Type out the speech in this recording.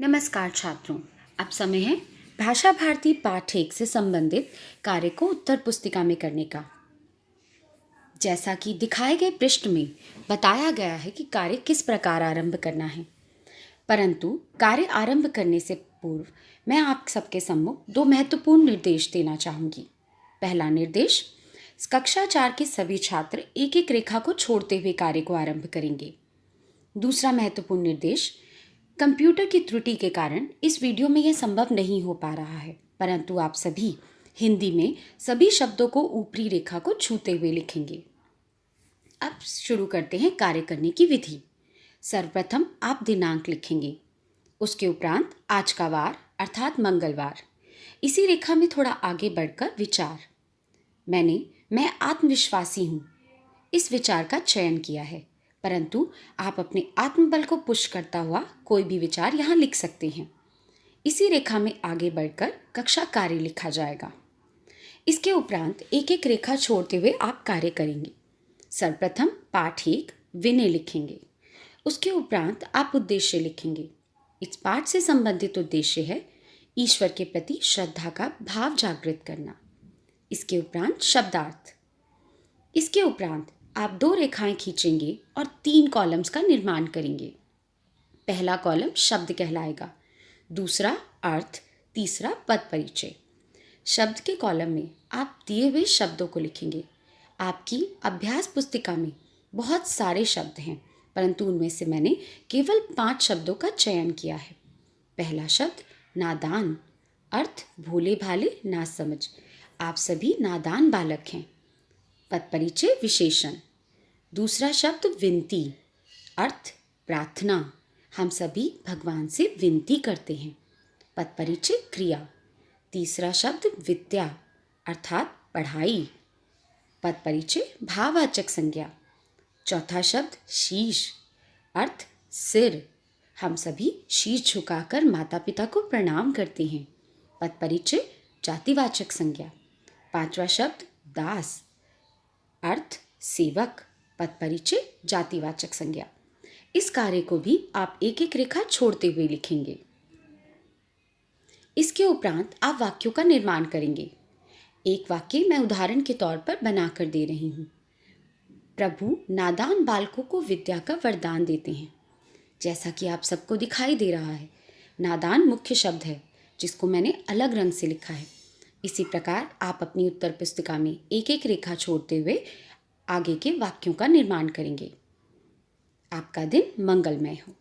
नमस्कार छात्रों, अब समय है भाषा भारती पाठ 1 से संबंधित कार्य को उत्तर पुस्तिका में करने का। जैसा कि दिखाए गए पृष्ठ में बताया गया है कि कार्य किस प्रकार आरंभ करना है, परंतु कार्य आरंभ करने से पूर्व मैं आप सबके सम्मुख 2 महत्वपूर्ण निर्देश देना चाहूँगी। पहला निर्देश, कक्षा 4 के सभी छात्र एक एक रेखा को छोड़ते हुए कार्य को आरंभ करेंगे। दूसरा महत्वपूर्ण निर्देश, कंप्यूटर की त्रुटि के कारण इस वीडियो में यह संभव नहीं हो पा रहा है, परंतु आप सभी हिंदी में सभी शब्दों को ऊपरी रेखा को छूते हुए लिखेंगे। अब शुरू करते हैं कार्य करने की विधि। सर्वप्रथम आप दिनांक लिखेंगे, उसके उपरांत आज का वार अर्थात मंगलवार। इसी रेखा में थोड़ा आगे बढ़कर विचार, मैं आत्मविश्वासी हूँ, इस विचार का चयन किया है, परंतु आप अपने आत्मबल को पुश करता हुआ कोई भी विचार यहाँ लिख सकते हैं। इसी रेखा में आगे बढ़कर कक्षा कार्य लिखा जाएगा। इसके उपरांत एक एक रेखा छोड़ते हुए आप कार्य करेंगे। सर्वप्रथम पाठ 1 विनय लिखेंगे, उसके उपरांत आप उद्देश्य लिखेंगे। इस पाठ से संबंधित उद्देश्य है ईश्वर के प्रति श्रद्धा का भाव जागृत करना। इसके उपरांत शब्दार्थ। इसके उपरांत आप 2 रेखाएं खींचेंगे और 3 कॉलम्स का निर्माण करेंगे। पहला कॉलम शब्द कहलाएगा, दूसरा अर्थ, तीसरा पद परिचय। शब्द के कॉलम में आप दिए हुए शब्दों को लिखेंगे। आपकी अभ्यास पुस्तिका में बहुत सारे शब्द हैं, परंतु उनमें से मैंने केवल 5 शब्दों का चयन किया है। पहला शब्द नादान, अर्थ भोले भाले नासमझ। आप सभी नादान बालक हैं। पद परिचय विशेषण। दूसरा शब्द विनती, अर्थ प्रार्थना। हम सभी भगवान से विनती करते हैं। पद परिचय क्रिया। तीसरा शब्द विद्या, अर्थात पढ़ाई। पद परिचय भाववाचक संज्ञा। चौथा शब्द शीश, अर्थ सिर। हम सभी शीश झुकाकर माता पिता को प्रणाम करते हैं। पद परिचय जातिवाचक संज्ञा। पांचवा शब्द दास, अर्थ सेवक। पद परिचय जातिवाचक संज्ञा। इस कार्य को भी आप एक एक रेखा छोड़ते हुए लिखेंगे। इसके उपरांत आप वाक्यों का निर्माण करेंगे। एक वाक्य मैं उदाहरण के तौर पर बनाकर दे रही हूँ। प्रभु नादान बालकों को विद्या का वरदान देते हैं। जैसा कि आप सबको दिखाई दे रहा है, नादान मुख्य शब्द है जिसको मैंने अलग रंग से लिखा है। इसी प्रकार आप अपनी उत्तर पुस्तिका में एक एक रेखा छोड़ते हुए आगे के वाक्यों का निर्माण करेंगे। आपका दिन मंगलमय हो।